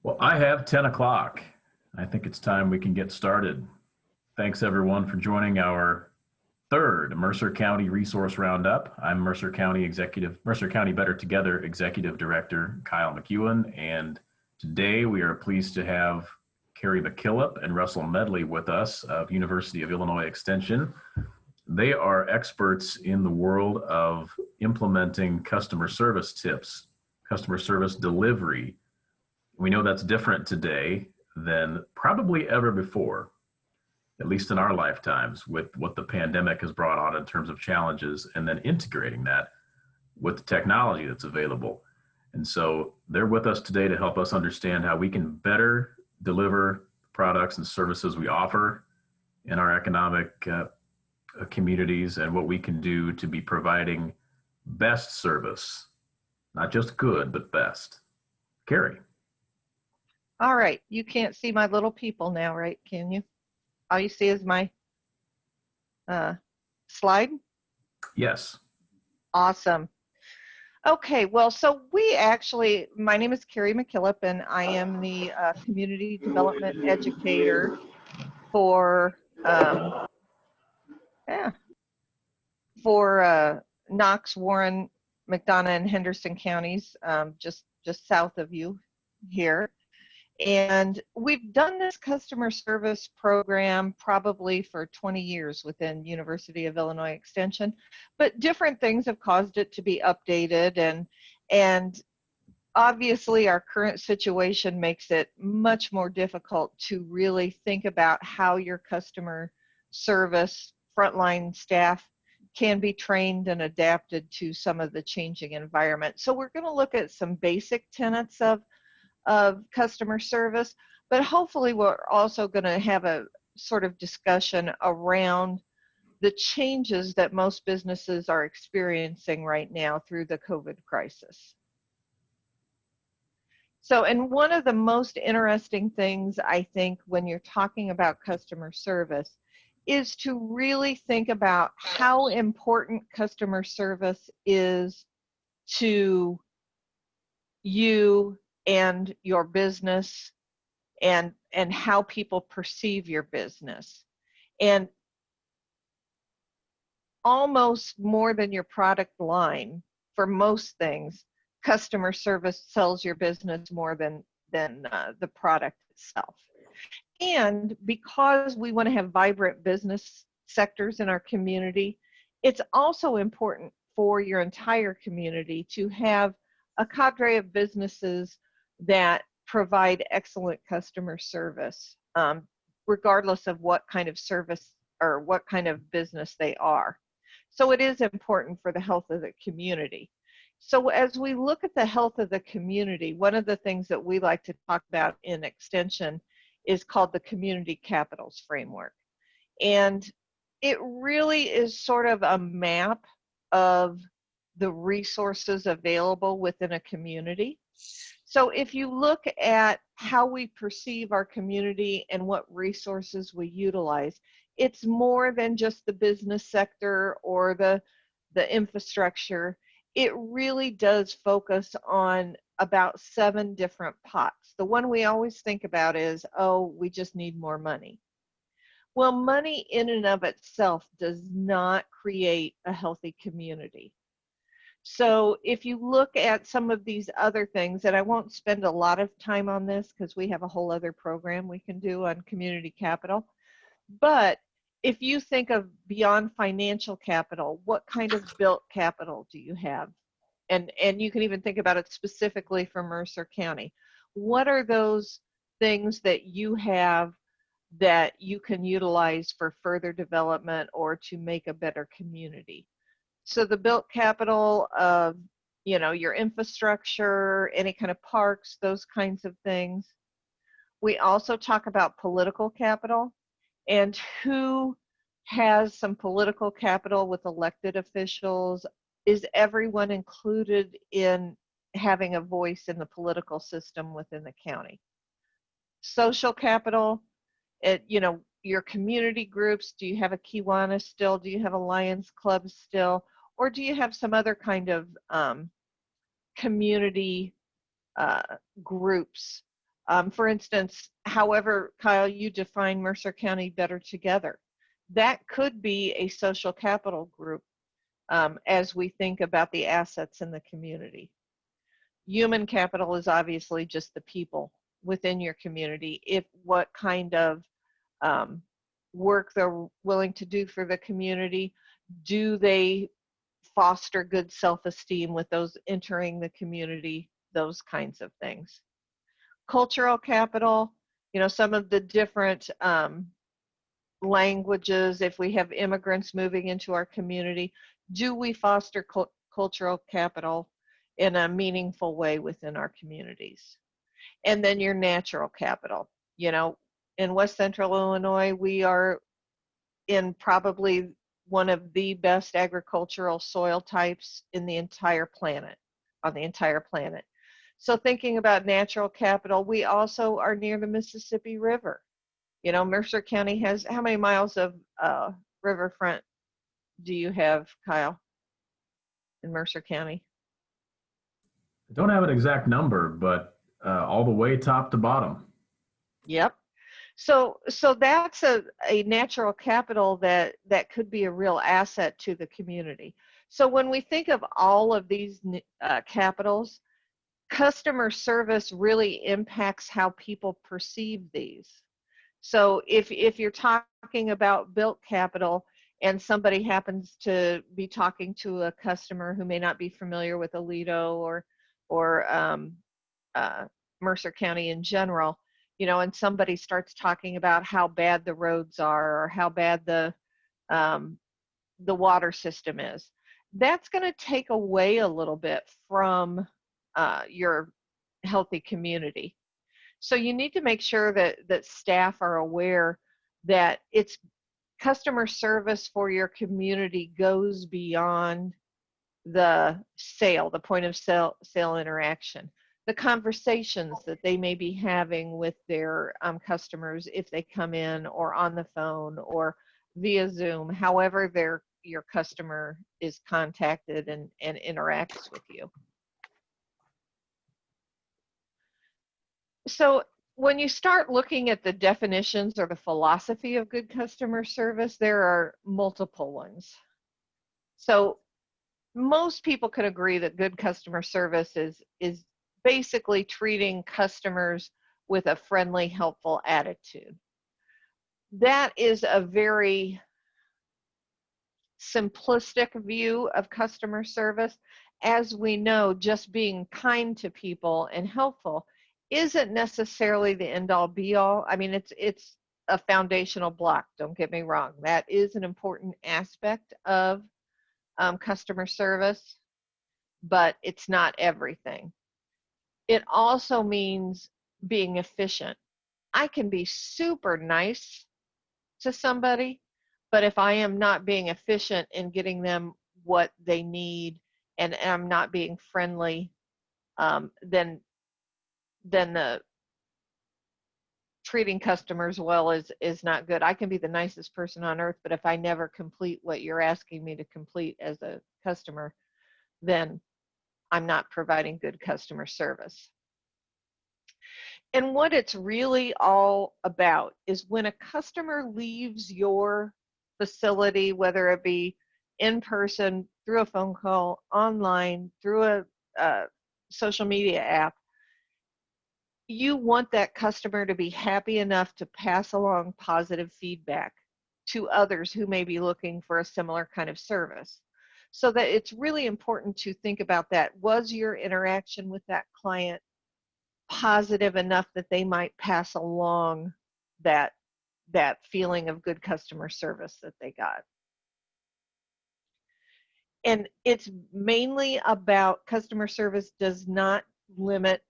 Well, I have 10 o'clock. I think it's time we can get started. Thanks everyone for joining our third Mercer County Resource Roundup. I'm Mercer County Better Together Executive Director Kyle McEwen, and today we are pleased to have Carrie McKillop and Russell Medley with us of University of Illinois Extension. They are experts in the world of implementing customer service tips, customer service delivery. We know that's different today than probably ever before, at least in our lifetimes, with what the pandemic has brought on in terms of challenges and then integrating that with the technology that's available. And so they're with us today to help us understand how we can better deliver products and services we offer in our economic communities and what we can do to be providing best service, not just good, but best. Carrie. All right, you can't see my little people now, right? Can you? All you see is my slide. Yes. Awesome. Okay, well, so my name is Carrie McKillop, and I am the community development educator for Knox, Warren, McDonough, and Henderson counties, just south of you here. And we've done this customer service program probably for 20 years within University of Illinois Extension, but different things have caused it to be updated, and obviously our current situation makes it much more difficult to really think about how your customer service frontline staff can be trained and adapted to some of the changing environment. So we're going to look at some basic tenets of customer service, but hopefully we're also going to have a sort of discussion around the changes that most businesses are experiencing right now through the COVID crisis. So, and one of the most interesting things I think when you're talking about customer service is to really think about how important customer service is to you and your business, and how people perceive your business. And almost more than your product line, for most things, customer service sells your business more than the product itself. And because we want to have vibrant business sectors in our community, it's also important for your entire community to have a cadre of businesses that provide excellent customer service, regardless of what kind of service or what kind of business they are. So it is important for the health of the community. So as we look at the health of the community, one of the things that we like to talk about in Extension is called the Community Capitals Framework. And it really is sort of a map of the resources available within a community. So if you look at how we perceive our community and what resources we utilize, it's more than just the business sector or the infrastructure. It really does focus on about 7 different pots. The one we always think about is, oh, we just need more money. Well, money in and of itself does not create a healthy community. So if you look at some of these other things, and I won't spend a lot of time on this because we have a whole other program we can do on community capital, but if you think of beyond financial capital, what kind of built capital do you have? And you can even think about it specifically for Mercer County. What are those things that you have that you can utilize for further development or to make a better community? So the built capital of, your infrastructure, any kind of parks, those kinds of things. We also talk about political capital and who has some political capital with elected officials. Is everyone included in having a voice in the political system within the county? Social capital, your community groups. Do you have a Kiwanis still? Do you have a Lions Club still? Or do you have some other kind of community groups For instance, however, Kyle, you define Mercer County Better Together, that could be a social capital group as we think about the assets in the community. Human capital is obviously just the people within your community. If what kind of work they're willing to do for the community, do they foster good self-esteem with those entering the community, those kinds of things. Cultural capital, some of the different languages, if we have immigrants moving into our community, do we foster cultural capital in a meaningful way within our communities? And then your natural capital. In West Central Illinois, we are in probably one of the best agricultural soil types in the entire planet, on the entire planet. So thinking about natural capital, we also are near the Mississippi River. Mercer County has, how many miles of riverfront do you have, Kyle, in Mercer County? I don't have an exact number, but all the way top to bottom. Yep. So that's a natural capital that could be a real asset to the community. So when we think of all of these capitals, customer service really impacts how people perceive these. So if you're talking about built capital and somebody happens to be talking to a customer who may not be familiar with Aledo or Mercer County in general, and somebody starts talking about how bad the roads are or how bad the water system is, that's going to take away a little bit from your healthy community. So you need to make sure that staff are aware that it's customer service for your community goes beyond the sale, the point of sale interaction, the conversations that they may be having with their customers if they come in or on the phone or via Zoom, however your customer is contacted and interacts with you. So when you start looking at the definitions or the philosophy of good customer service, there are multiple ones. So most people could agree that good customer service is basically treating customers with a friendly, helpful attitude. That is a very simplistic view of customer service. As we know, just being kind to people and helpful isn't necessarily the end-all be-all. I mean, it's a foundational block, don't get me wrong. That is an important aspect of customer service, but it's not everything. It also means being efficient. I can be super nice to somebody, but if I am not being efficient in getting them what they need and I'm not being friendly, then the treating customers well is not good. I can be the nicest person on earth, but if I never complete what you're asking me to complete as a customer, then I'm not providing good customer service. And what it's really all about is when a customer leaves your facility, whether it be in person, through a phone call, online, through a social media app, you want that customer to be happy enough to pass along positive feedback to others who may be looking for a similar kind of service. So that it's really important to think about that. Was your interaction with that client positive enough that they might pass along that feeling of good customer service that they got? And it's mainly about customer service does not limit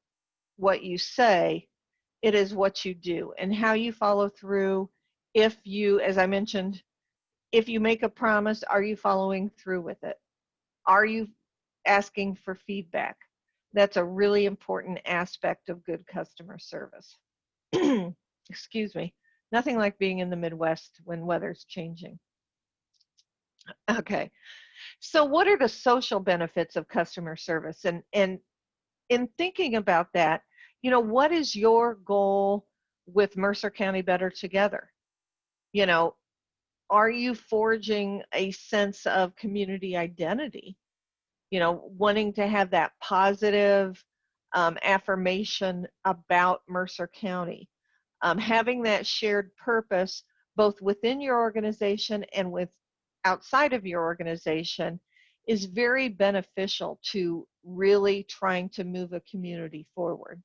what you say, it is what you do and how you follow through. If you, as I mentioned, if you make a promise, are you following through with it? Are you asking for feedback? That's a really important aspect of good customer service. Excuse me. Nothing like being in the Midwest when weather's changing. Okay. So what are the social benefits of customer service? And in thinking about that, what is your goal with Mercer County Better Together? Are you forging a sense of community identity? Wanting to have that positive affirmation about Mercer County, having that shared purpose both within your organization and with outside of your organization is very beneficial to really trying to move a community forward.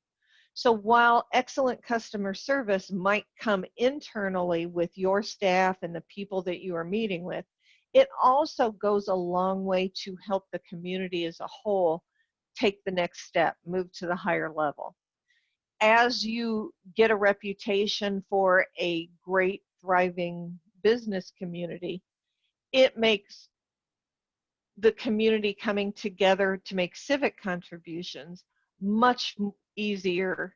So while excellent customer service might come internally with your staff and the people that you are meeting with, it also goes a long way to help the community as a whole take the next step, move to the higher level. As you get a reputation for a great, thriving business community, it makes the community coming together to make civic contributions much easier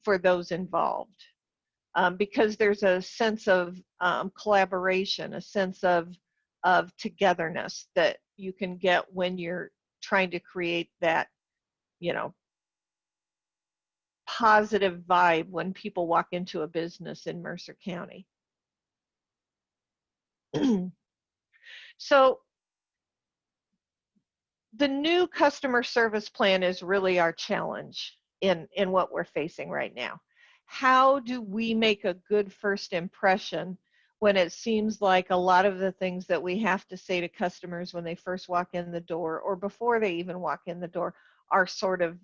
for those involved, because there's a sense of collaboration, a sense of togetherness that you can get when you're trying to create that, positive vibe when people walk into a business in Mercer County. So the new customer service plan is really our challenge in what we're facing right now. How do we make a good first impression when it seems like a lot of the things that we have to say to customers when they first walk in the door or before they even walk in the door are sort of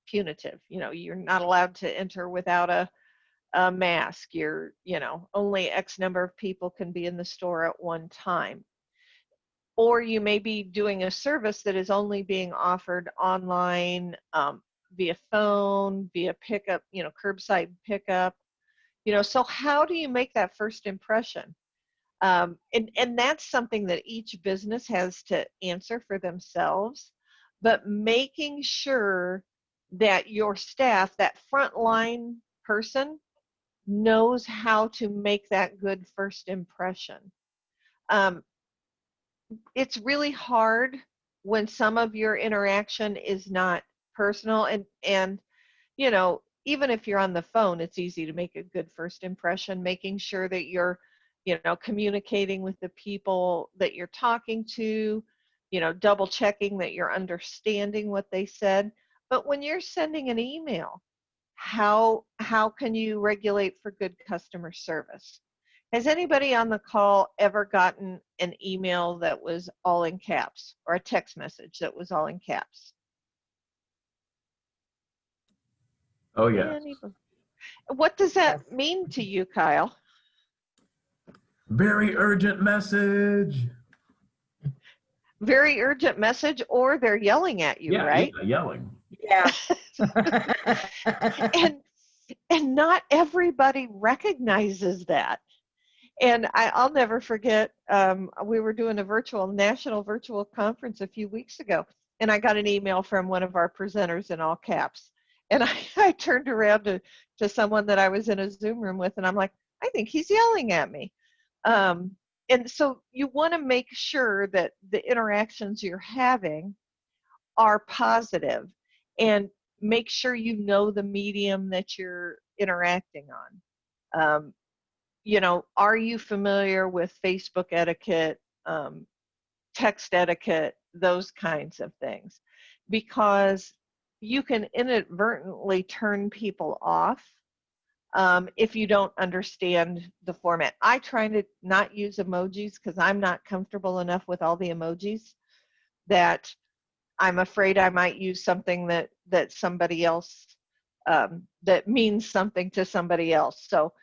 punitive? You're not allowed to enter without a mask. Only X number of people can be in the store at one time. Or you may be doing a service that is only being offered online, via phone, via pickup, curbside pickup. So how do you make that first impression? And that's something that each business has to answer for themselves, but making sure that your staff, that frontline person, knows how to make that good first impression. It's really hard when some of your interaction is not personal, and even if you're on the phone, it's easy to make a good first impression, making sure that you're communicating with the people that you're talking to, double checking that you're understanding what they said. But when you're sending an email, how can you regulate for good customer service? Has anybody on the call ever gotten an email that was all in caps or a text message that was all in caps? Oh, yeah. What does that mean to you, Kyle? Very urgent message. Very urgent message, or they're yelling at you, right? Yeah, yelling. Yeah. and not everybody recognizes that. And I'll never forget, we were doing a national virtual conference a few weeks ago, and I got an email from one of our presenters in all caps. And I turned around to someone that I was in a Zoom room with, and I'm like, I think he's yelling at me. And so you want to make sure that the interactions you're having are positive, and make sure you know the medium that you're interacting on. Are you familiar with Facebook etiquette, text etiquette, those kinds of things? Because you can inadvertently turn people off if you don't understand the format. I try to not use emojis because I'm not comfortable enough with all the emojis that I'm afraid I might use something that somebody else, that means something to somebody else. So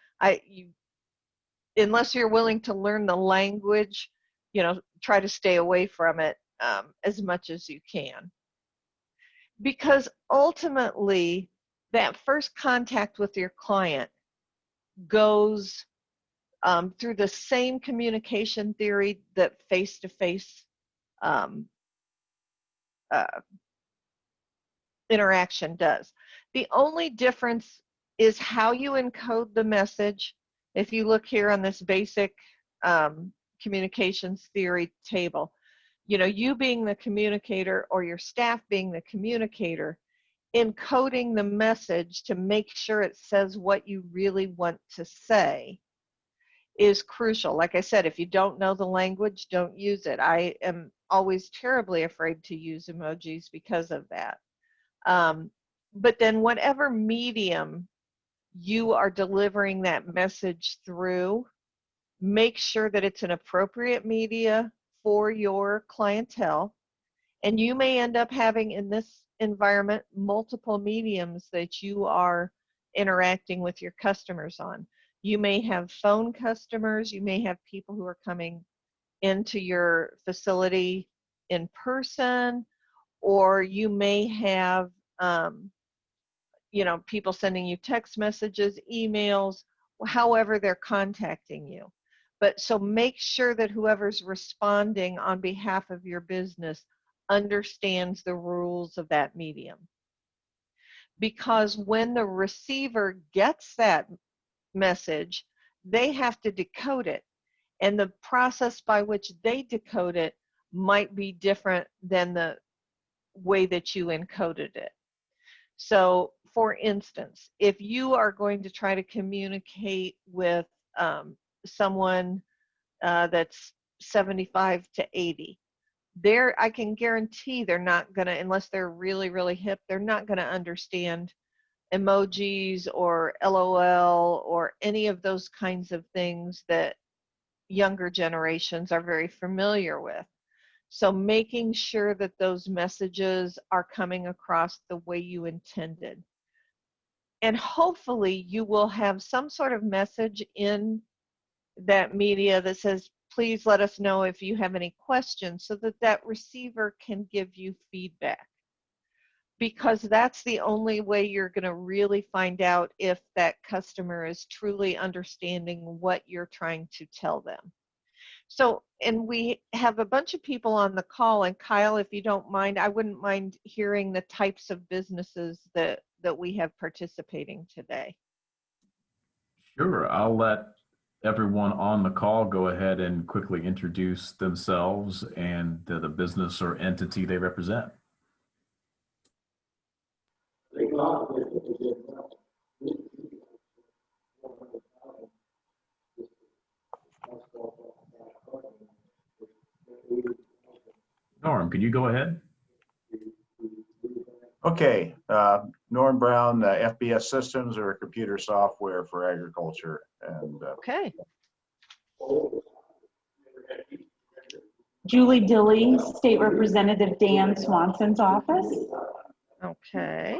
unless you're willing to learn the language, try to stay away from it as much as you can. Because ultimately, that first contact with your client goes through the same communication theory that face-to-face interaction does. The only difference is how you encode the message. If you look here on this basic communications theory table, you being the communicator or your staff being the communicator encoding the message to make sure it says what you really want to say is crucial. Like I said, if you don't know the language, don't use it. I am always terribly afraid to use emojis because of that. But then whatever medium you are delivering that message through, make sure that it's an appropriate media for your clientele. And you may end up having in this environment multiple mediums that you are interacting with your customers on. You may have phone customers, you may have people who are coming into your facility in person, or you may have people sending you text messages, emails, however they're contacting you. But so make sure that whoever's responding on behalf of your business understands the rules of that medium. Because when the receiver gets that message, they have to decode it. And the process by which they decode it might be different than the way that you encoded it. So, for instance, if you are going to try to communicate with someone that's 75 to 80, I can guarantee they're not going to, unless they're really, really hip, they're not going to understand emojis or LOL or any of those kinds of things that younger generations are very familiar with. So making sure that those messages are coming across the way you intended. And hopefully you will have some sort of message in that media that says, please let us know if you have any questions, so that that receiver can give you feedback. Because that's the only way you're going to really find out if that customer is truly understanding what you're trying to tell them. So, and we have a bunch of people on the call, and Kyle, if you don't mind, I wouldn't mind hearing the types of businesses that we have participating today. Sure, I'll let everyone on the call go ahead and quickly introduce themselves and the business or entity they represent. Norm, could you go ahead? Okay, Norm Brown, FBS Systems, or computer software for agriculture. And Okay. Julie Dilly, State Representative Dan Swanson's office. Okay.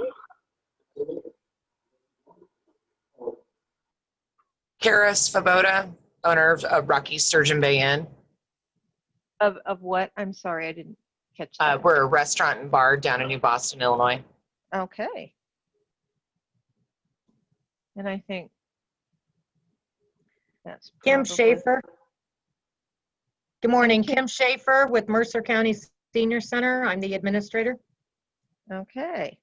Kara Svoboda, owner of Rocky Sturgeon Bay Inn. Of what? I'm sorry, I didn't catch that. We're a restaurant and bar down in New Boston, Illinois. Okay. And I think that's Kim probably- Schaefer. Good morning, Kim. Kim Schaefer with Mercer County Senior Center. I'm the administrator. Okay.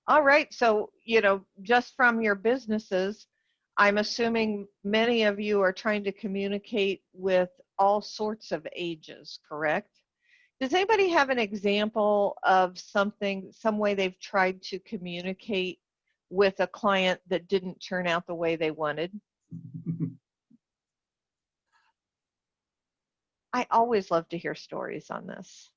All right, so, just from your businesses, I'm assuming many of you are trying to communicate with all sorts of ages, correct? Does anybody have an example of some way they've tried to communicate with a client that didn't turn out the way they wanted? I always love to hear stories on this.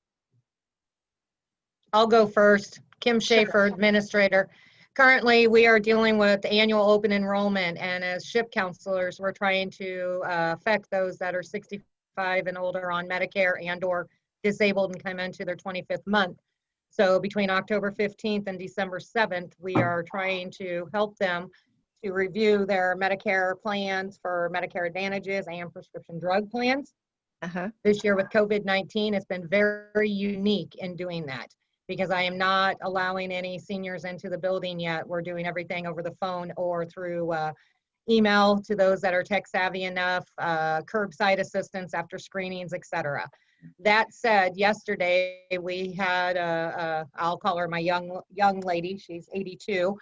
I'll go first. Kim Sure. Schaefer, administrator. Currently, we are dealing with annual open enrollment, and as SHIP counselors, we're trying to affect those that are 65 and older on Medicare and/or disabled and come into their 25th month. So between October 15th and December 7th, we are trying to help them to review their Medicare plans for Medicare Advantages and prescription drug plans. This year with COVID-19, it's been very unique in doing that, because I am not allowing any seniors into the building yet. We're doing everything over the phone or through email to those that are tech savvy enough, curbside assistance after screenings, etc. That said, yesterday we had I'll call her my young lady, she's 82,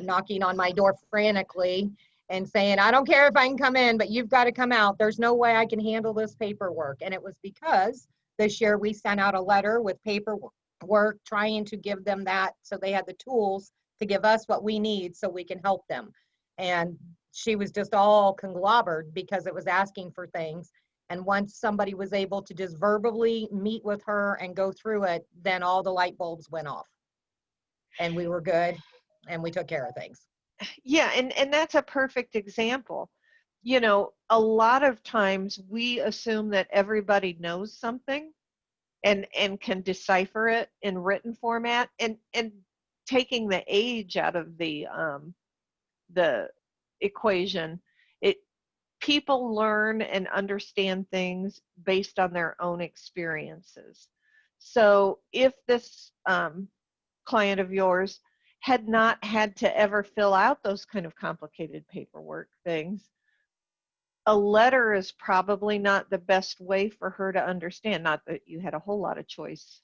knocking on my door frantically and saying, I don't care if I can come in, but you've got to come out. There's no way I can handle this paperwork. And it was because this year we sent out a letter with paperwork work trying to give them that so they had the tools to give us what we need so we can help them. And she was just all conglomerated because it was asking for things. And once somebody was able to just verbally meet with her and go through it, then all the light bulbs went off. And we were good and we took care of things. Yeah, and that's a perfect example. You know, a lot of times we assume that everybody knows something and can decipher it in written format, and taking the age out of the equation, people learn and understand things based on their own experiences. So if this client of yours had not had to ever fill out those kind of complicated paperwork things, a letter is probably not the best way for her to understand. Not that you had a whole lot of choice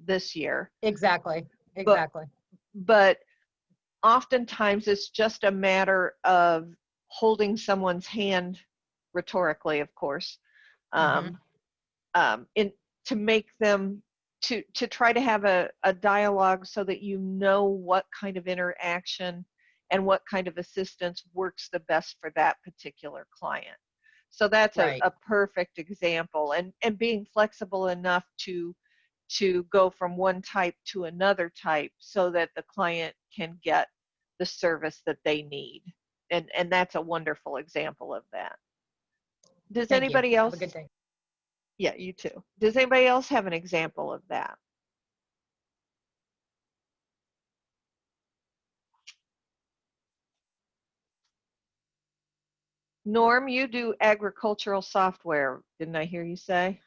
this year. Exactly. But oftentimes it's just a matter of holding someone's hand, rhetorically, of course, to make them to try to have a dialogue so that you know what kind of interaction and what kind of assistance works the best for that particular client. So that's Right. a perfect example, and being flexible enough to go from one type to another type so that the client can get the service that they need. And that's a wonderful example of that. Does Thank you. anybody else? Have a good day. Yeah, you too. Does anybody else have an example of that? Norm, you do agricultural software, didn't I hear you say?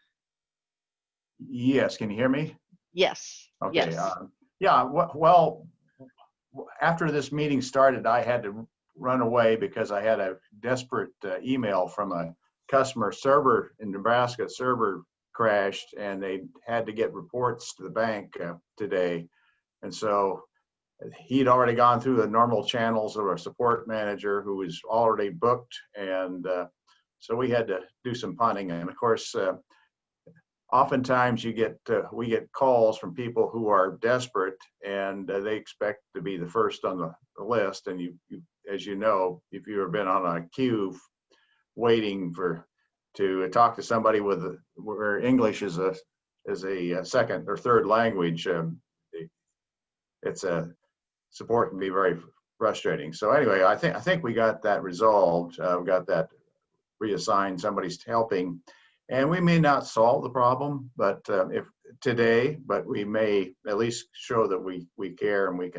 Yes, can you hear me? Yes. Okay. Yes. Yeah, well, after this meeting started, I had to run away because I had a desperate email from a customer. Server in Nebraska, server crashed, and they had to get reports to the bank today. And so he'd already gone through the normal channels of our support manager who was already booked. And so we had to do some punting. And of course, oftentimes we get calls from people who are desperate, and they expect to be the first on the list. And you, as you know, if you've ever been on a queue waiting to talk to somebody where English is a second or third language, it's a support can be very frustrating. So anyway, I think we got that resolved. We got that reassigned. Somebody's helping. And we may not solve the problem, but but we may at least show that we care, and we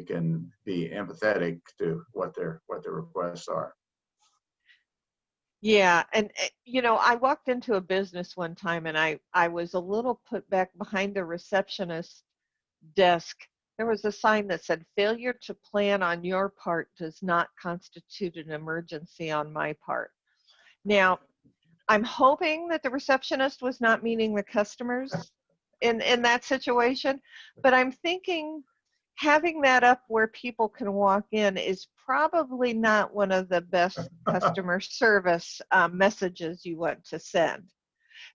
can be empathetic to what their requests are. Yeah, and you know, I walked into a business one time, and I was a little put back behind the receptionist desk. There was a sign that said, "Failure to plan on your part does not constitute an emergency on my part." Now, I'm hoping that the receptionist was not meaning the customers in that situation, but I'm thinking having that up where people can walk in is probably not one of the best customer service messages you want to send.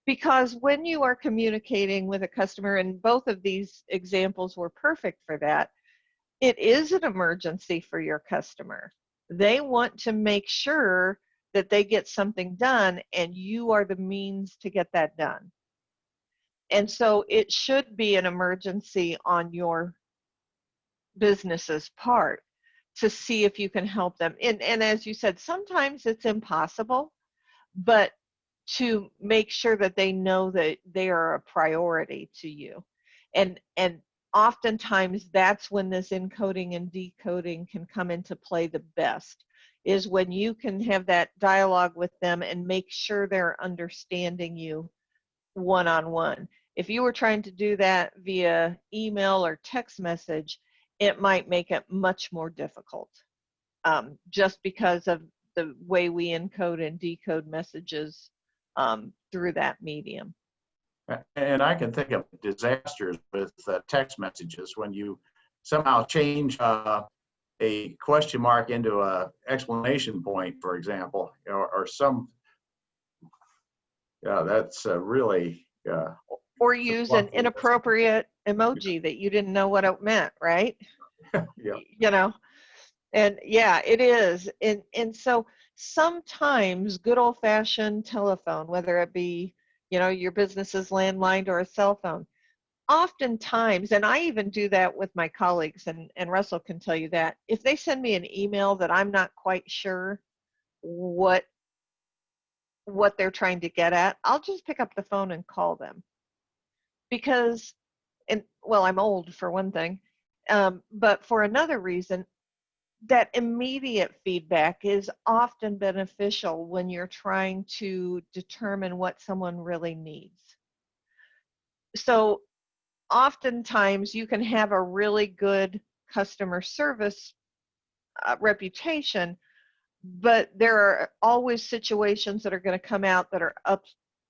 Because when you are communicating with a customer, and both of these examples were perfect for that, it is an emergency for your customer. They want to make sure that they get something done, and you are the means to get that done. And so it should be an emergency on your business's part to see if you can help them. And as you said, sometimes it's impossible, but to make sure that they know that they are a priority to you. And oftentimes that's when this encoding and decoding can come into play the best, is when you can have that dialogue with them and make sure they're understanding you one-on-one. If you were trying to do that via email or text message, it might make it much more difficult, just because of the way we encode and decode messages through that medium. And I can think of disasters with text messages when you somehow change a question mark into a explanation point, for example, or some, that's really Or use an inappropriate emoji that you didn't know what it meant, right? Yeah. You know, and yeah, it is. And so sometimes good old fashioned telephone, whether it be, your business's landline or a cell phone, oftentimes, and I even do that with my colleagues, and Russell can tell you that, if they send me an email that I'm not quite sure what they're trying to get at, I'll just pick up the phone and call them. Because, and well, I'm old for one thing, but for another reason, that immediate feedback is often beneficial when you're trying to determine what someone really needs. So oftentimes you can have a really good customer service reputation, but there are always situations that are going to come out that are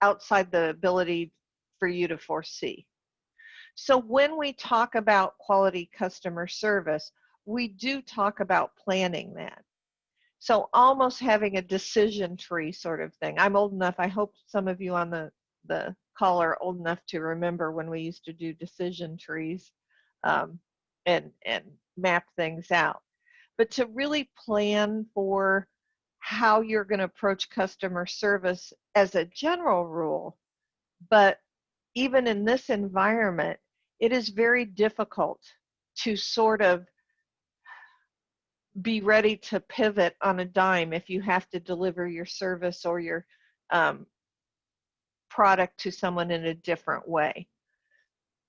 outside the ability for you to foresee. So when we talk about quality customer service, we do talk about planning that. So almost having a decision tree sort of thing. I'm old enough, I hope some of you on the call are old enough to remember when we used to do decision trees and map things out. But to really plan for how you're going to approach customer service as a general rule, but even in this environment, it is very difficult to sort of be ready to pivot on a dime if you have to deliver your service or your product to someone in a different way.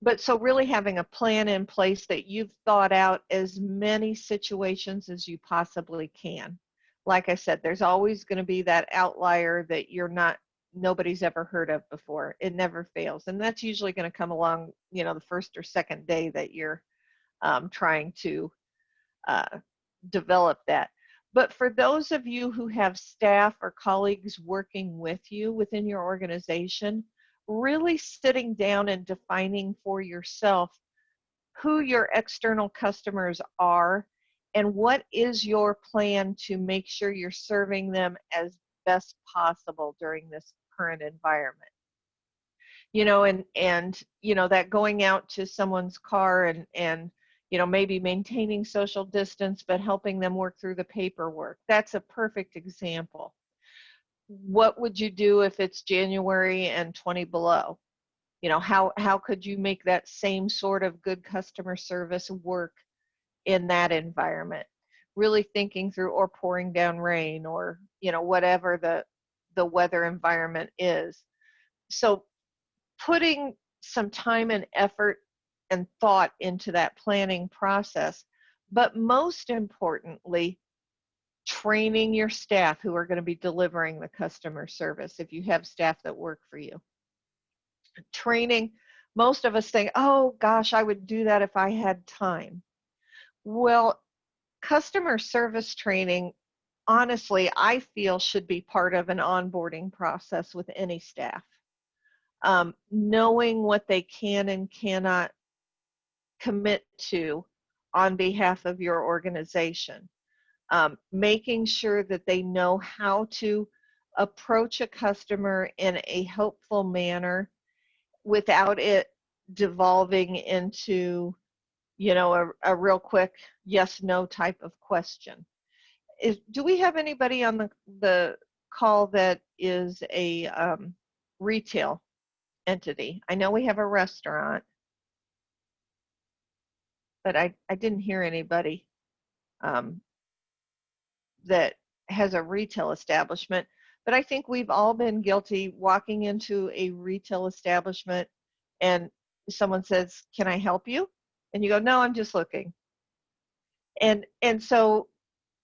But so really having a plan in place that you've thought out as many situations as you possibly can. Like I said, there's always going to be that outlier that nobody's ever heard of before. It never fails. And that's usually going to come along, the first or second day that you're trying to develop that. But for those of you who have staff or colleagues working with you within your organization, really sitting down and defining for yourself who your external customers are and what is your plan to make sure you're serving them as best possible during this current environment. That going out to someone's car and maybe maintaining social distance, but helping them work through the paperwork. That's a perfect example. What would you do if it's January and 20 below? How could you make that same sort of good customer service work in that environment? Really thinking through, or pouring down rain, or whatever the weather environment is. So putting some time and effort and thought into that planning process, but most importantly, training your staff who are going to be delivering the customer service. If you have staff that work for you, training, most of us think, oh gosh, I would do that if I had time. Well, customer service training, honestly, I feel should be part of an onboarding process with any staff. Knowing what they can and cannot commit to on behalf of your organization. Making sure that they know how to approach a customer in a helpful manner without it devolving into, a real quick yes/no type of question. Do we have anybody on the call that is a retail entity? I know we have a restaurant, but I didn't hear anybody that has a retail establishment. But I think we've all been guilty walking into a retail establishment and someone says, "Can I help you?" And you go, "No, I'm just looking." And so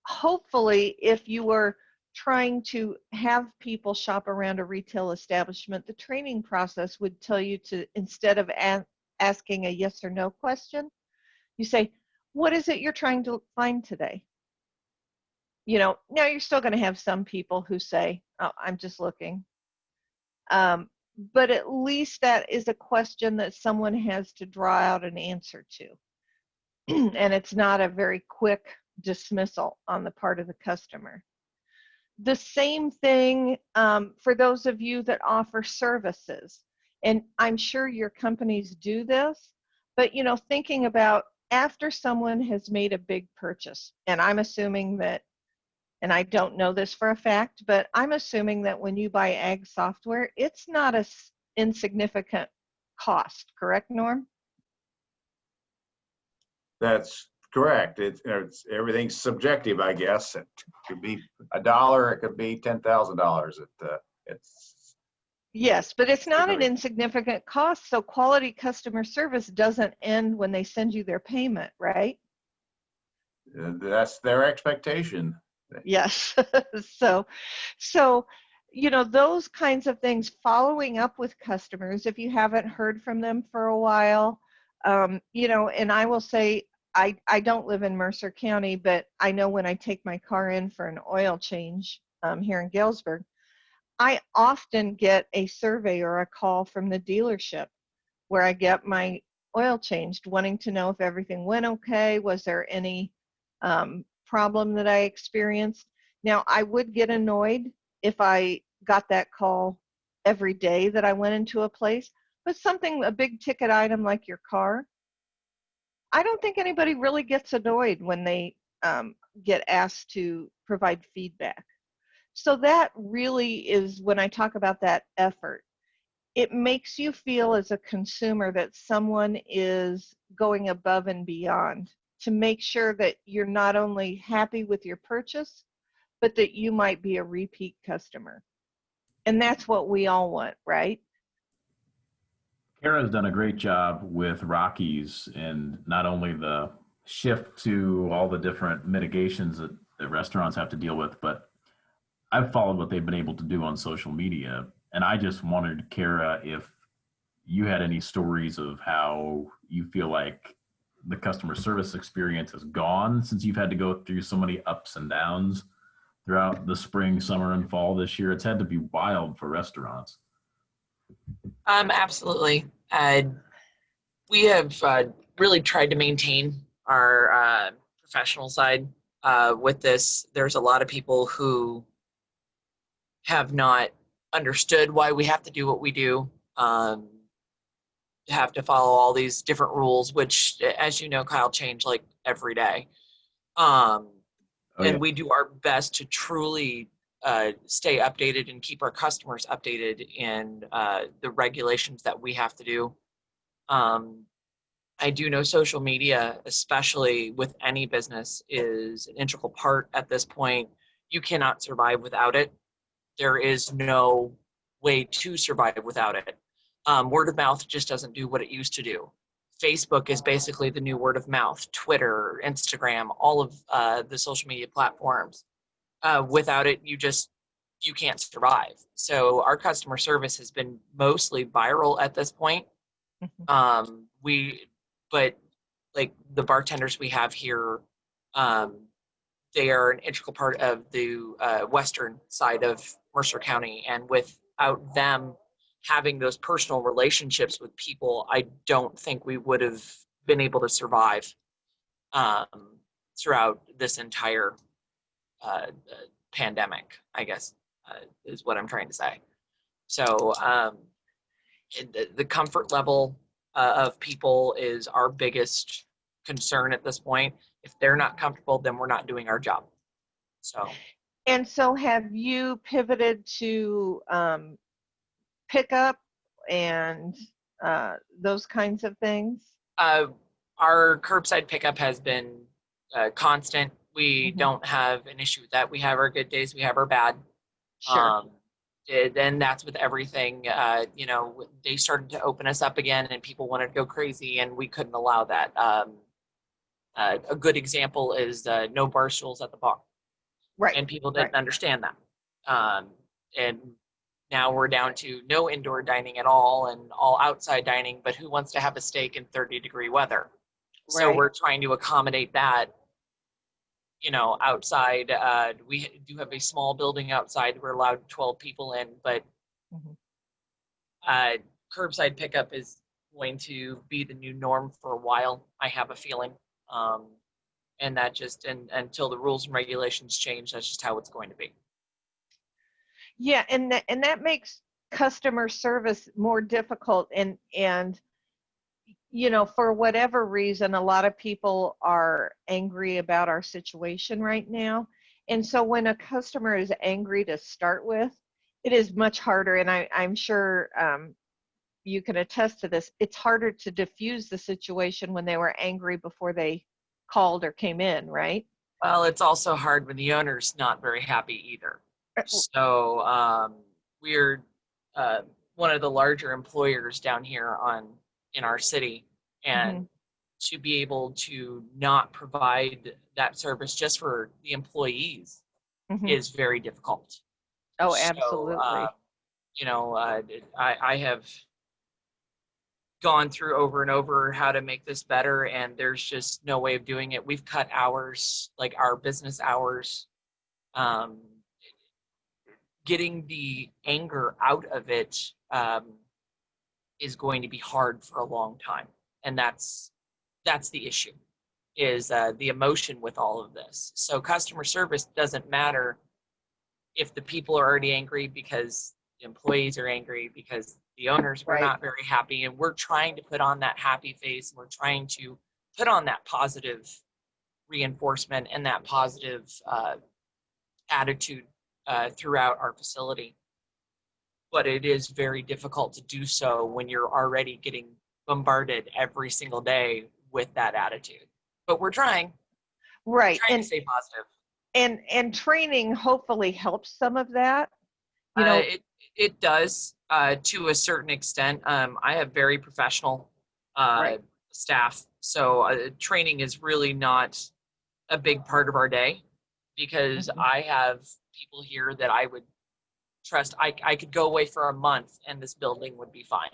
hopefully if you were trying to have people shop around a retail establishment, the training process would tell you to, instead of asking a yes or no question, you say, "What is it you're trying to find today?" Now you're still going to have some people who say, "Oh, I'm just looking." But at least that is a question that someone has to draw out an answer to. And it's not a very quick dismissal on the part of the customer. The same thing for those of you that offer services. And I'm sure your companies do this, but thinking about after someone has made a big purchase, and I'm assuming that, and I don't know this for a fact, but I'm assuming that when you buy ag software, it's not a insignificant cost, correct, Norm? That's correct. It's everything's subjective, I guess. It could be $1, it could be $10,000. It's Yes, but it's not an really- insignificant cost, so quality customer service doesn't end when they send you their payment, right? that's their expectation. Yes. So, those kinds of things, following up with customers, if you haven't heard from them for a while, and I will say, I don't live in Mercer County, but I know when I take my car in for an oil change here in Galesburg, I often get a survey or a call from the dealership where I get my oil changed, wanting to know if everything went okay. Was there any problem that I experienced? Now, I would get annoyed if I got that call every day that I went into a place, but a big ticket item like your car, I don't think anybody really gets annoyed when they get asked to provide feedback. So that really is when I talk about that effort. It makes you feel as a consumer that someone is going above and beyond to make sure that you're not only happy with your purchase, but that you might be a repeat customer. And that's what we all want, right? Kara's done a great job with Rockies and not only the shift to all the different mitigations that restaurants have to deal with, but I've followed what they've been able to do on social media. And I just wondered, Kara, if you had any stories of how you feel like the customer service experience has gone since you've had to go through so many ups and downs throughout the spring, summer, and fall this year. It's had to be wild for restaurants. Absolutely. We have really tried to maintain our professional side with this. There's a lot of people who have not understood why we have to do what we do. Have to follow all these different rules, which, as you know, Kyle, change like every day. And we do our best to truly stay updated and keep our customers updated in the regulations that we have to do. I do know social media, especially with any business, is an integral part at this point. You cannot survive without it. There is no way to survive without it. Word of mouth just doesn't do what it used to do. Facebook is basically the new word of mouth. Twitter, Instagram, all of the social media platforms. Without it, you can't survive. So our customer service has been mostly viral at this point. But like the bartenders we have here, they are an integral part of the western side of Mercer County, and without them having those personal relationships with people, I don't think we would have been able to survive throughout this entire pandemic, I guess, is what I'm trying to say. So the comfort level of people is our biggest concern at this point. If they're not comfortable, then we're not doing our job. So. And so have you pivoted to pickup and those kinds of things? Our curbside pickup has been constant. We don't have an issue with that. We have our good days, we have our bad. Sure. Then that's with everything. They started to open us up again, and people wanted to go crazy, and we couldn't allow that. A good example is no bar stools at the bar. Right. And people didn't understand that. And now we're down to no indoor dining at all and all outside dining, but who wants to have a steak in 30-degree weather? So we're trying to accommodate that, outside. We do have a small building outside. We're allowed 12 people in, but curbside pickup is going to be the new norm for a while, I have a feeling. And that until the rules and regulations change, that's just how it's going to be. Yeah, and that makes customer service more difficult, and for whatever reason, a lot of people are angry about our situation right now. And so when a customer is angry to start with, it is much harder. And I'm sure you can attest to this. It's harder to diffuse the situation when they were angry before they called or came in, right? Well, it's also hard when the owner's not very happy either. So we're one of the larger employers down here in our city, and to be able to not provide that service just for the employees is very difficult. Oh, So, absolutely. I have gone through over and over how to make this better, and there's just no way of doing it. We've cut hours, like our business hours. Getting the anger out of it is going to be hard for a long time, and that's the issue, is the emotion with all of this. So customer service doesn't matter if the people are already angry because the employees are angry because the owners were not very happy, and we're trying to put on that happy face, and we're trying to put on that positive reinforcement and that positive attitude throughout our facility. But it is very difficult to do so when you're already getting bombarded every single day with that attitude. But we're trying. Right. We're trying to stay positive. And training hopefully helps some of that. It does to a certain extent. I have very professional staff, so training is really not a big part of our day, because I have people here that I would trust. I could go away for a month and this building would be fine.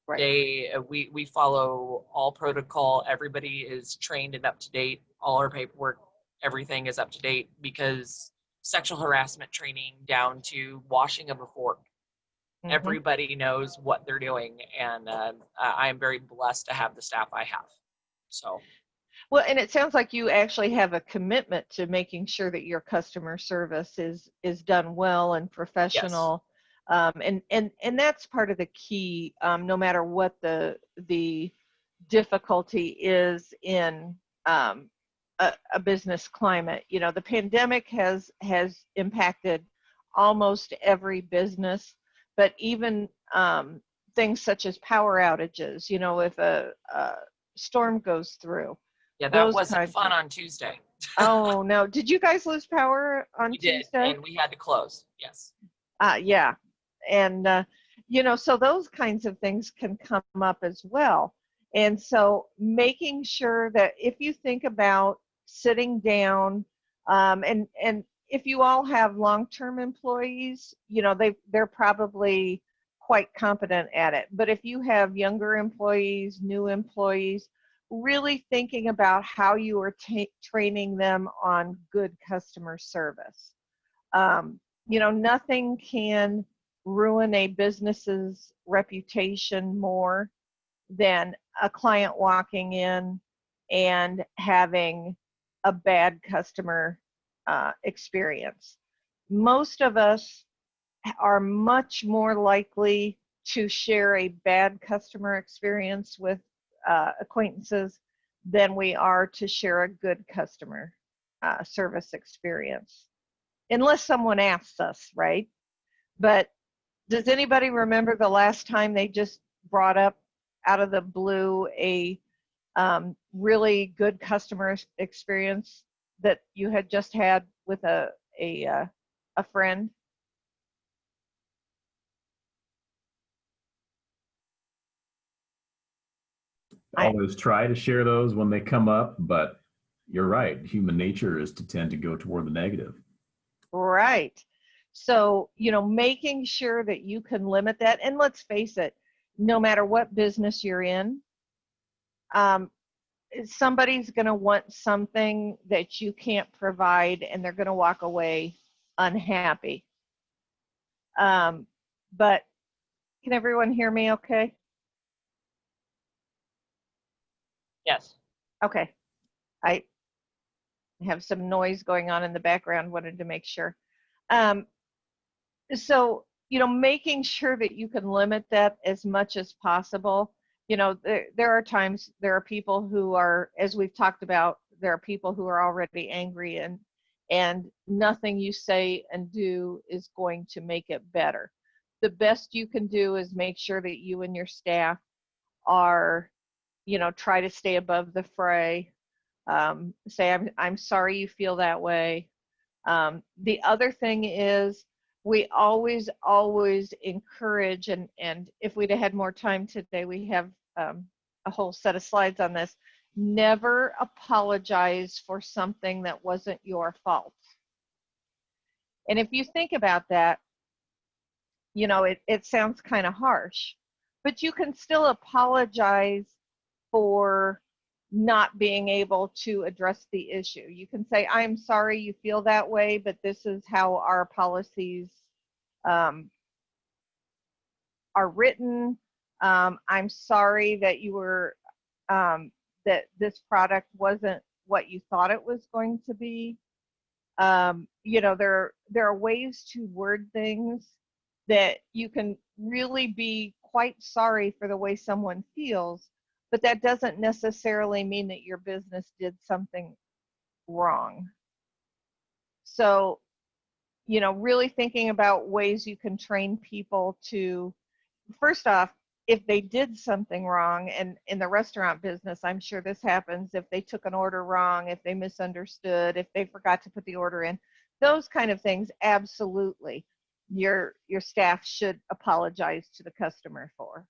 We follow all protocol. Everybody is trained and up to date. All our paperwork, everything is up to date, because sexual harassment training down to washing of a fork, everybody knows what they're doing, and I am very blessed to have the staff I have. So. Well, and it sounds like you actually have a commitment to making sure that your customer service is done well and professional. Yes. And that's part of the key, no matter what the difficulty is in a business climate. The pandemic has impacted almost every business, but even things such as power outages, if a storm goes through. Yeah, that wasn't fun on Tuesday. Oh, no. Did you guys lose power on Tuesday? We did, and we had to close, yes. Yeah. And, so those kinds of things can come up as well. And so making sure that if you think about sitting down, and if you all have long-term employees, they're probably quite competent at it. But if you have younger employees, new employees, really thinking about how you are training them on good customer service. Nothing can ruin a business's reputation more than a client walking in and having a bad customer experience. Most of us are much more likely to share a bad customer experience with acquaintances than we are to share a good customer service experience, unless someone asks us, right? But does anybody remember the last time they just brought up out of the blue a really good customer experience that you had just had with a friend? Always try to share those when they come up, but you're right. Human nature is to tend to go toward the negative. Right. So, making sure that you can limit that. And let's face it, no matter what business you're in, somebody's going to want something that you can't provide, and they're going to walk away unhappy. But can everyone hear me okay? Yes. Okay. I have some noise going on in the background, wanted to make sure. So making sure that you can limit that as much as possible. There are times there are people who are, as we've talked about, there are people who are already angry, and nothing you say and do is going to make it better. The best you can do is make sure that you and your staff are, try to stay above the fray. Say, I'm sorry you feel that way. The other thing is, we always encourage, and if we'd have had more time today, we have a whole set of slides on this. Never apologize for something that wasn't your fault. And if you think about that, it sounds kind of harsh, but you can still apologize for not being able to address the issue. You can say, I'm sorry you feel that way, but this is how our policies are written. I'm sorry that you were, that this product wasn't what you thought it was going to be. There are ways to word things that you can really be quite sorry for the way someone feels, but that doesn't necessarily mean that your business did something wrong. So, really thinking about ways you can train people to, first off, if they did something wrong, and in the restaurant business, I'm sure this happens, if they took an order wrong, if they misunderstood, if they forgot to put the order in, those kind of things, absolutely, your staff should apologize to the customer for.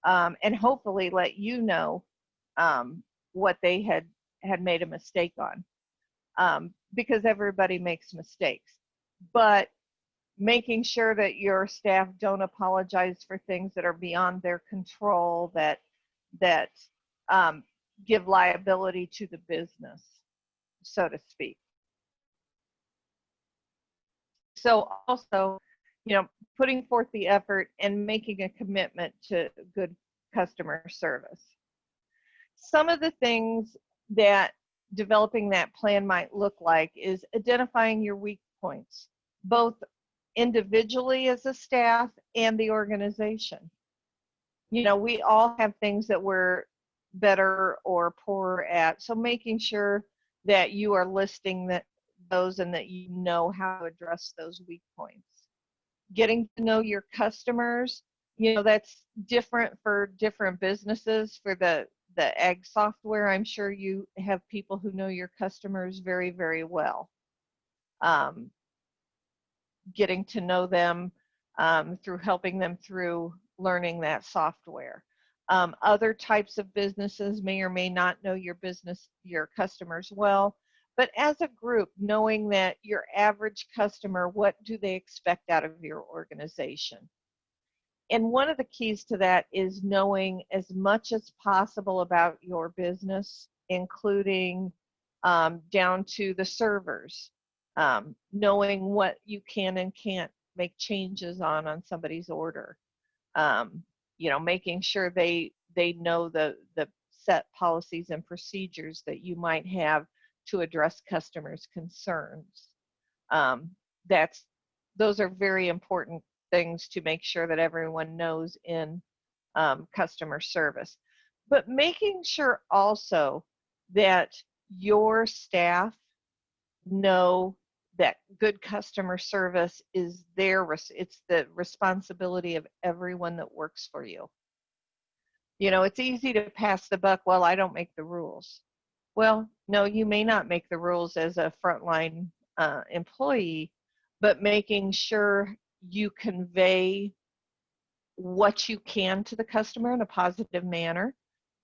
And hopefully let you know what they had made a mistake on, because everybody makes mistakes. But making sure that your staff don't apologize for things that are beyond their control, that give liability to the business, so to speak. So also, putting forth the effort and making a commitment to good customer service. Some of the things that developing that plan might look like is identifying your weak points, both individually as a staff and the organization. We all have things that we're better or poorer at, so making sure that you are listing those and that you know how to address those weak points. Getting to know your customers, that's different for different businesses. For the ag software, I'm sure you have people who know your customers very, very well. Getting to know them through helping them through learning that software. Other types of businesses may or may not know your customers well, but as a group, knowing that your average customer, what do they expect out of your organization? And one of the keys to that is knowing as much as possible about your business, including down to the servers, knowing what you can and can't make changes on somebody's order, making sure they know the set policies and procedures that you might have to address customers' concerns. Those are very important things to make sure that everyone knows in customer service. But making sure also that your staff know that good customer service is it's the responsibility of everyone that works for you. It's easy to pass the buck, well, I don't make the rules. Well, no, you may not make the rules as a frontline employee, but making sure you convey what you can to the customer in a positive manner,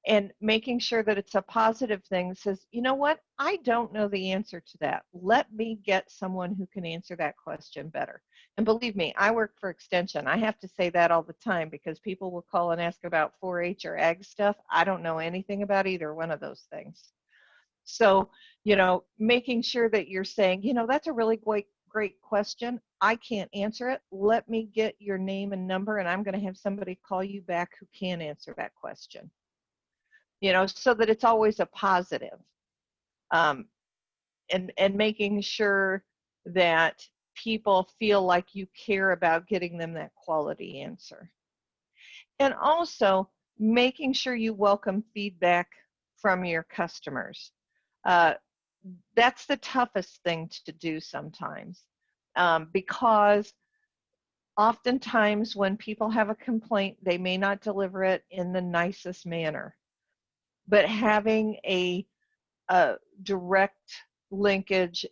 and making sure that it's a positive thing that says, you know what, I don't know the answer to that. Let me get someone who can answer that question better. And believe me, I work for Extension. I have to say that all the time because people will call and ask about 4-H or ag stuff. I don't know anything about either one of those things. So, making sure that you're saying, that's a really great question. I can't answer it. Let me get your name and number, and I'm going to have somebody call you back who can answer that question. So that it's always a positive. And making sure that people feel like you care about getting them that quality answer. And also making sure you welcome feedback from your customers. That's the toughest thing to do sometimes, because oftentimes when people have a complaint, they may not deliver it in the nicest manner. But having a direct linkage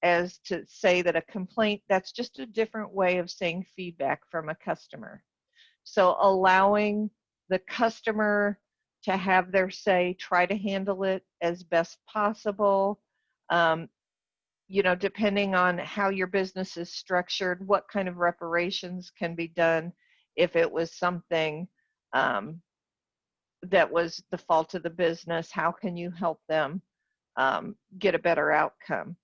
as to say that a complaint, that's just a different way of saying feedback from a customer. So allowing the customer to have their say, try to handle it as best possible. You know, depending on how your business is structured, what kind of reparations can be done if it was something that was the fault of the business. How can you help them get a better outcome?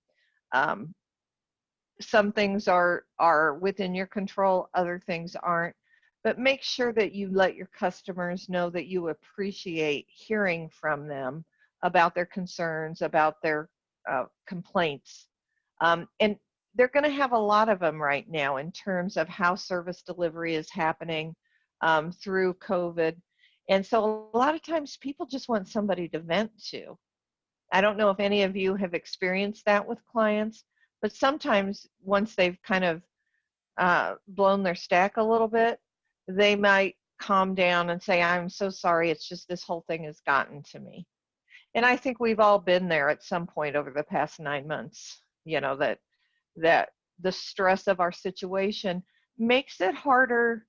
Some things are within your control, other things aren't. But make sure that you let your customers know that you appreciate hearing from them about their concerns, about their complaints. And they're going to have a lot of them right now in terms of how service delivery is happening through COVID. And so a lot of times people just want somebody to vent to. I don't know if any of you have experienced that with clients, but sometimes once they've kind of blown their stack a little bit, they might calm down and say, I'm so sorry, it's just this whole thing has gotten to me. And I think we've all been there at some point over the past 9 months, you know, that the stress of our situation makes it harder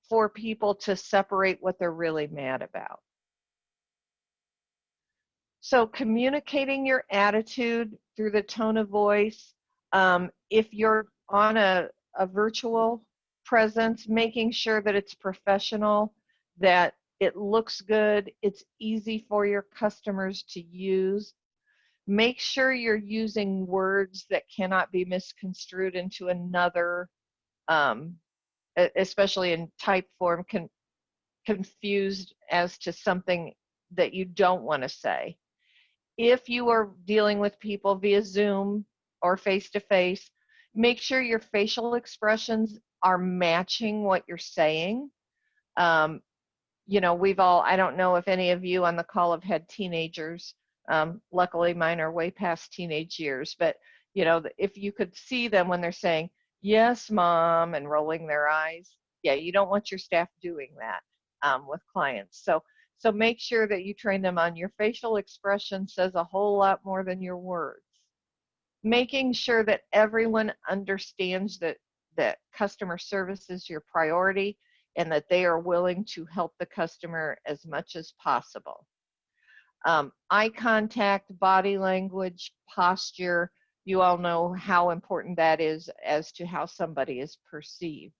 for people to separate what they're really mad about. So communicating your attitude through the tone of voice. If you're on a virtual presence, making sure that it's professional, that it looks good, it's easy for your customers to use. Make sure you're using words that cannot be misconstrued into another, especially in type form, confused as to something that you don't want to say. If you are dealing with people via Zoom or face-to-face, make sure your facial expressions are matching what you're saying. You know, I don't know if any of you on the call have had teenagers. Luckily, mine are way past teenage years, but you know, if you could see them when they're saying, yes, mom, and rolling their eyes, yeah, you don't want your staff doing that with clients. So make sure that you train them on your facial expression says a whole lot more than your words. Making sure that everyone understands that customer service is your priority and that they are willing to help the customer as much as possible. Eye contact, body language, posture, you all know how important that is as to how somebody is perceived.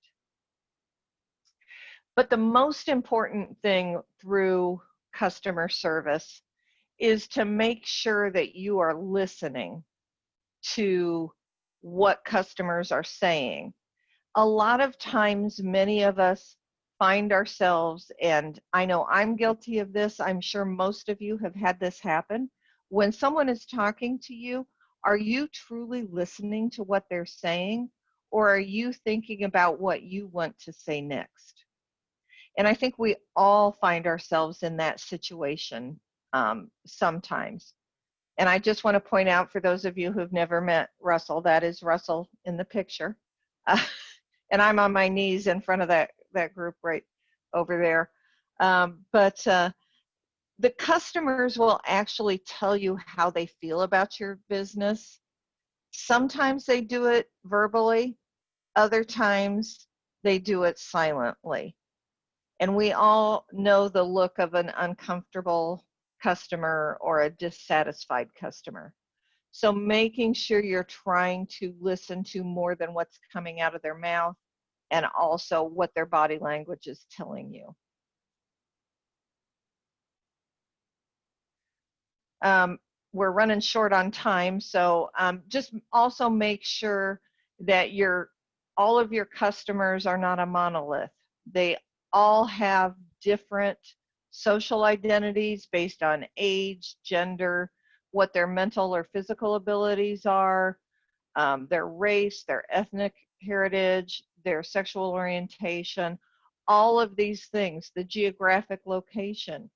But the most important thing through customer service is to make sure that you are listening to what customers are saying. A lot of times, many of us find ourselves, and I know I'm guilty of this, I'm sure most of you have had this happen. When someone is talking to you, are you truly listening to what they're saying, or are you thinking about what you want to say next? And I think we all find ourselves in that situation sometimes. And I just want to point out for those of you who've never met Russell, that is Russell in the picture. And I'm on my knees in front of that group right over there. But the customers will actually tell you how they feel about your business. Sometimes they do it verbally, other times they do it silently. And we all know the look of an uncomfortable customer or a dissatisfied customer. So making sure you're trying to listen to more than what's coming out of their mouth and also what their body language is telling you. We're running short on time, so just also make sure that all of your customers are not a monolith. They all have different social identities based on age, gender, what their mental or physical abilities are. their race, their ethnic heritage, their sexual orientation, all of these things, the geographic location.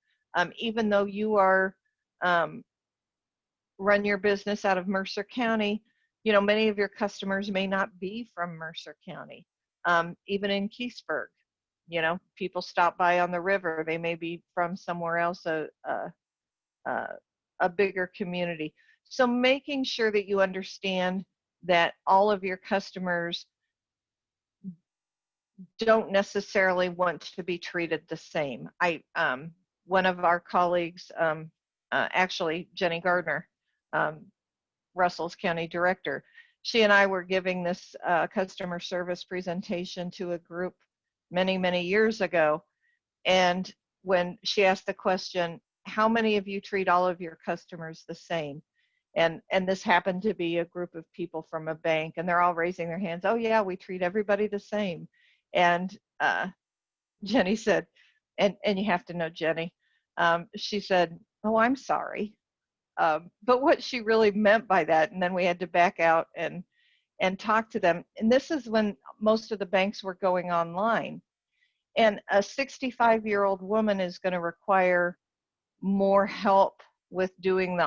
Even though you are run your business out of Mercer County, you know, many of your customers may not be from Mercer County. Even in Keithsburg, you know, people stop by on the river. They may be from somewhere else, a bigger community. So making sure that you understand that all of your customers don't necessarily want to be treated the same. One of our colleagues, actually Jenny Gardner, Russell's county director, she and I were giving this customer service presentation to a group many, many years ago. And when she asked the question, how many of you treat all of your customers the same? And this happened to be a group of people from a bank, and they're all raising their hands. Oh yeah, we treat everybody the same. And Jenny said, and you have to know Jenny, she said, oh, I'm sorry. But what she really meant by that, and then we had to back out and talk to them. And this is when most of the banks were going online. And a 65-year-old woman is going to require more help with getting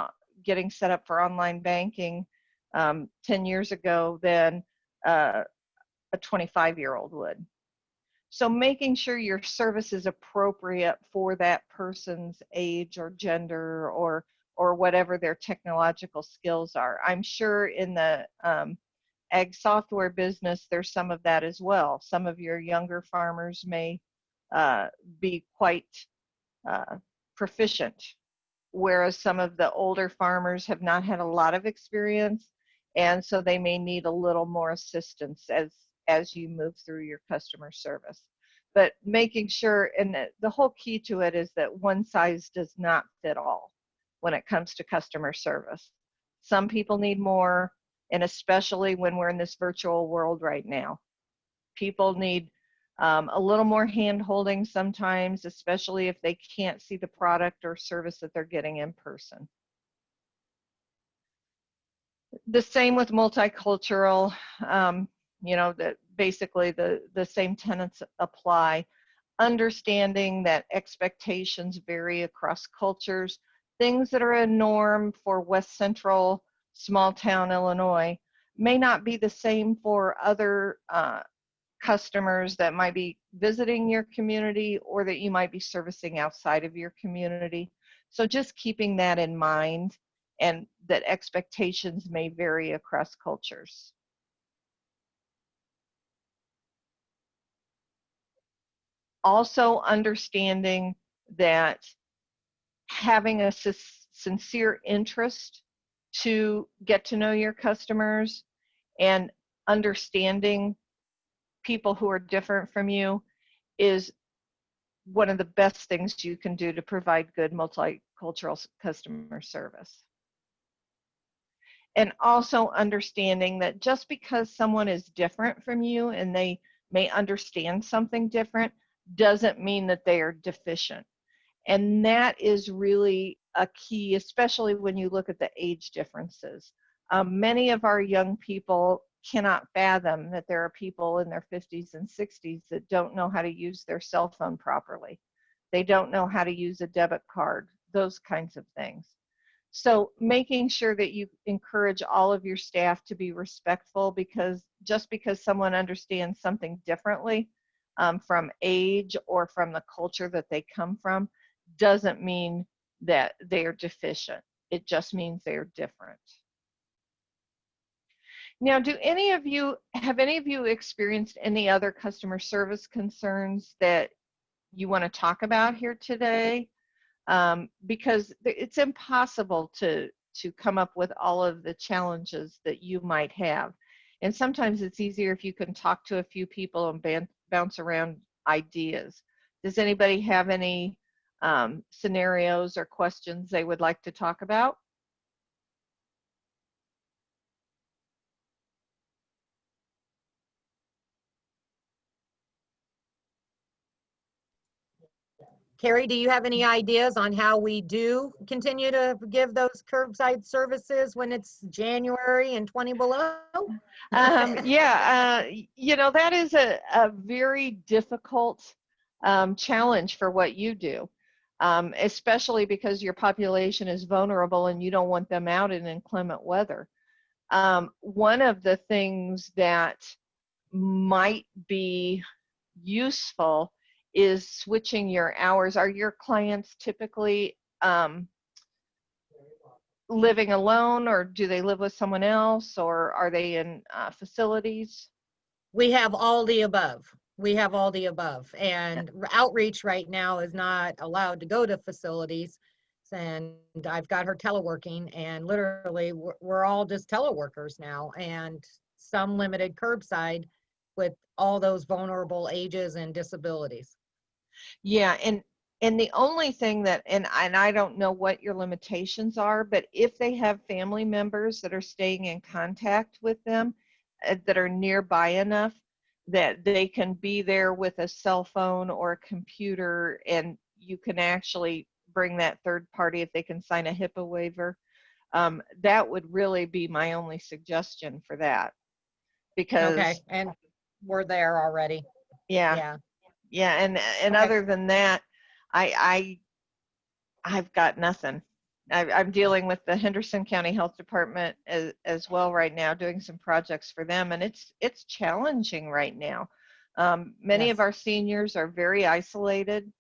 set up for online banking 10 years ago than a 25-year-old would. So making sure your service is appropriate for that person's age or gender or whatever their technological skills are. I'm sure in the ag software business, there's some of that as well. Some of your younger farmers may be quite proficient, whereas some of the older farmers have not had a lot of experience, and so they may need a little more assistance as you move through your customer service. But making sure, and the whole key to it is that one size does not fit all when it comes to customer service. Some people need more, and especially when we're in this virtual world right now. People need a little more hand-holding sometimes, especially if they can't see the product or service that they're getting in person. The same with multicultural, you know, that basically the same tenets apply. Understanding that expectations vary across cultures. Things that are a norm for West Central small town Illinois may not be the same for other customers that might be visiting your community or that you might be servicing outside of your community. So just keeping that in mind, and that expectations may vary across cultures. Also understanding that having a sincere interest to get to know your customers and understanding people who are different from you is one of the best things you can do to provide good multicultural customer service. And also understanding that just because someone is different from you and they may understand something different doesn't mean that they are deficient. And that is really a key, especially when you look at the age differences. Many of our young people cannot fathom that there are people in their 50s and 60s that don't know how to use their cell phone properly. They don't know how to use a debit card, those kinds of things. So making sure that you encourage all of your staff to be respectful, because just because someone understands something differently from age or from the culture that they come from doesn't mean that they are deficient. It just means they are different. Now, have any of you experienced any other customer service concerns that you want to talk about here today? Because it's impossible to come up with all of the challenges that you might have. And sometimes it's easier if you can talk to a few people and bounce around ideas. Does anybody have any scenarios or questions they would like to talk about? Carrie, do you have any ideas on how we do continue to give those curbside services when it's January and 20 below? That is a very difficult challenge for what you do, especially because your population is vulnerable and you don't want them out in inclement weather. One of the things that might be useful is switching your hours. Are your clients typically living alone, or do they live with someone else, or are they in facilities? We have all the above. We have all the above. And outreach right now is not allowed to go to facilities. And I've got her teleworking, and literally we're all just teleworkers now, and some limited curbside with all those vulnerable ages and disabilities. Yeah, and the only thing that, and I don't know what your limitations are, but if they have family members that are staying in contact with them, that are nearby enough that they can be there with a cell phone or a computer, and you can actually bring that third party if they can sign a HIPAA waiver, that would really be my only suggestion for that. Because Okay, and we're there already. yeah, and Okay. other than that, I've got nothing. I'm dealing with the Henderson County Health Department as well right now, doing some projects for them, and it's challenging right now. Many of Yes. our seniors are very isolated,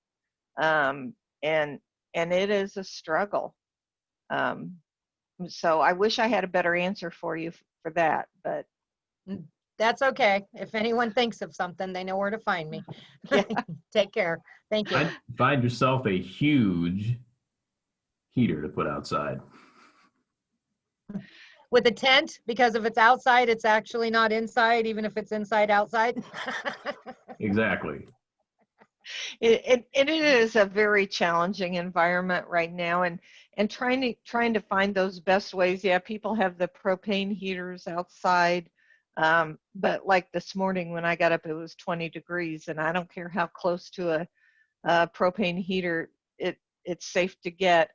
and it is a struggle. So I wish I had a better answer for you for that, but That's okay. If anyone thinks of something, they know where to find me. Yeah. Take care. Thank you. Find yourself a huge heater to put outside. With a tent, because if it's outside, it's actually not inside, even if it's inside outside. Exactly. it is a very challenging environment right now, and trying to find those best ways. Yeah, people have the propane heaters outside, but like this morning when I got up, it was 20 degrees, and I don't care how close to a propane heater it's safe to get.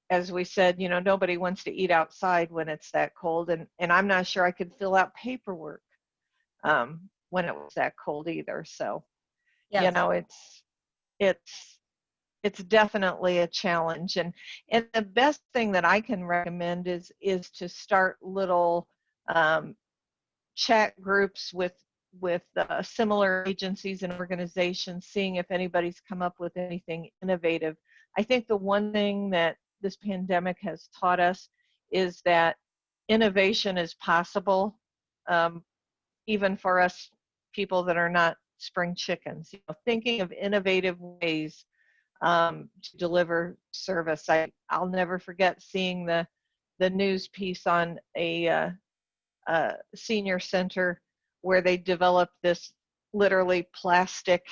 As we said, nobody wants to eat outside when it's that cold, and I'm not sure I could fill out paperwork when it was that cold either. So Yes. it's definitely a challenge, and the best thing that I can recommend is to start little chat groups with similar agencies and organizations, seeing if anybody's come up with anything innovative. I think the one thing that this pandemic has taught us is that innovation is possible, even for us people that are not spring chickens. Thinking of innovative ways to deliver service. I'll never forget seeing the news piece on a senior center where they developed this literally plastic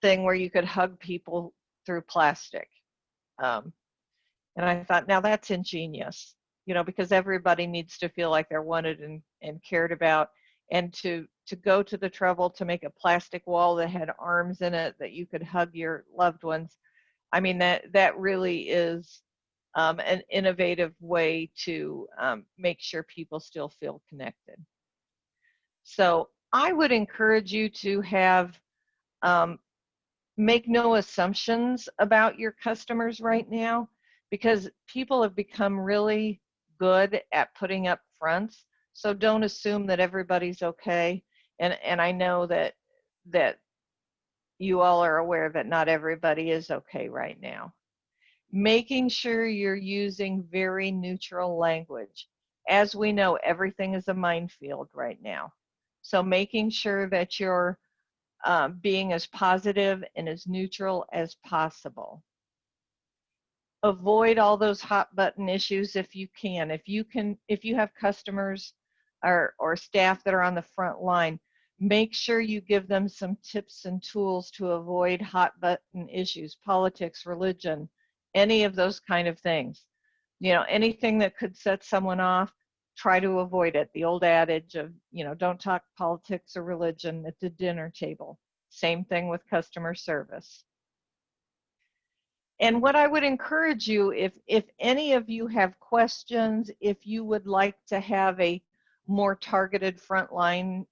thing where you could hug people through plastic. And I thought, now that's ingenious, because everybody needs to feel like they're wanted and cared about. And to go to the trouble to make a plastic wall that had arms in it that you could hug your loved ones. I mean, that really is an innovative way to make sure people still feel connected. So I would encourage you to have make no assumptions about your customers right now, because people have become really good at putting up fronts. So don't assume that everybody's okay. And I know that you all are aware that not everybody is okay right now. Making sure you're using very neutral language. As we know, everything is a minefield right now. So making sure that you're being as positive and as neutral as possible. Avoid all those hot button issues if you can. If you have customers or staff that are on the front line, make sure you give them some tips and tools to avoid hot button issues, politics, religion, any of those kind of things. Anything that could set someone off, try to avoid it. The old adage of, don't talk politics or religion at the dinner table. Same thing with customer service. And what I would encourage you, if any of you have questions, if you would like to have a more targeted frontline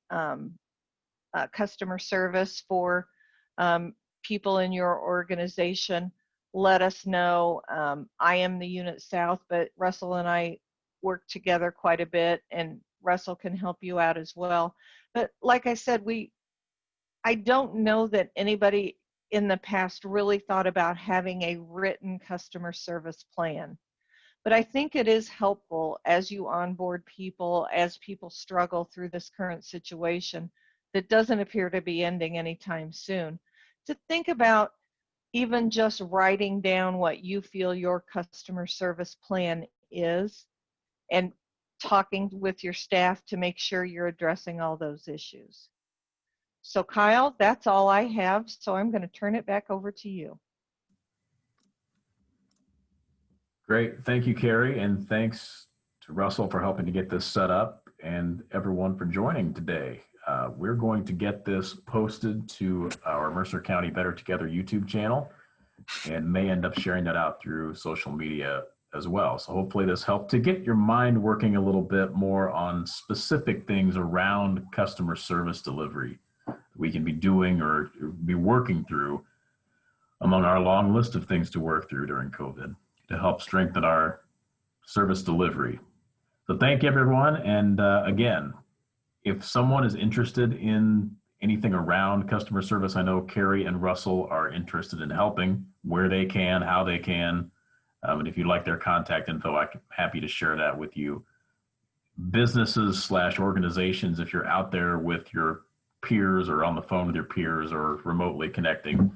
customer service for people in your organization, let us know. I am the Unit South, but Russell and I work together quite a bit, and Russell can help you out as well. But like I said, I don't know that anybody in the past really thought about having a written customer service plan. But I think it is helpful as you onboard people, as people struggle through this current situation that doesn't appear to be ending anytime soon, to think about even just writing down what you feel your customer service plan is and talking with your staff to make sure you're addressing all those issues. So Kyle, that's all I have. So I'm going to turn it back over to you. Great. Thank you, Carrie. And thanks to Russell for helping to get this set up and everyone for joining today. We're going to get this posted to our Mercer County Better Together YouTube channel and may end up sharing that out through social media as well. So hopefully this helped to get your mind working a little bit more on specific things around customer service delivery we can be doing or be working through among our long list of things to work through during COVID to help strengthen our service delivery. So thank you, everyone. And again, if someone is interested in anything around customer service, I know Carrie and Russell are interested in helping where they can, how they can. And if you'd like their contact info, I'm happy to share that with you. Businesses / organizations, if you're out there with your peers or on the phone with your peers or remotely connecting,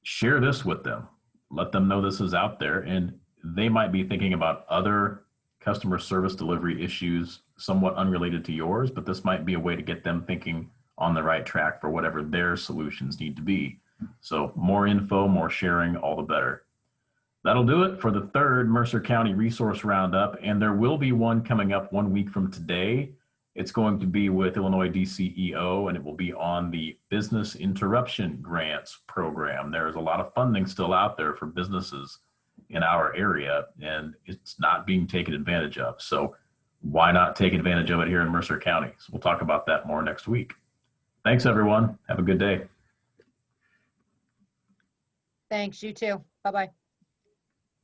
share this with them. Let them know this is out there, and they might be thinking about other customer service delivery issues somewhat unrelated to yours, but this might be a way to get them thinking on the right track for whatever their solutions need to be. So more info, more sharing, all the better. That'll do it for the third Mercer County Resource Roundup, and there will be one coming up 1 week from today. It's going to be with Illinois DCEO, and it will be on the Business Interruption Grants Program. There's a lot of funding still out there for businesses in our area, and it's not being taken advantage of. So why not take advantage of it here in Mercer County? So we'll talk about that more next week. Thanks, everyone. Have a good day. Thanks, you too. Bye-bye.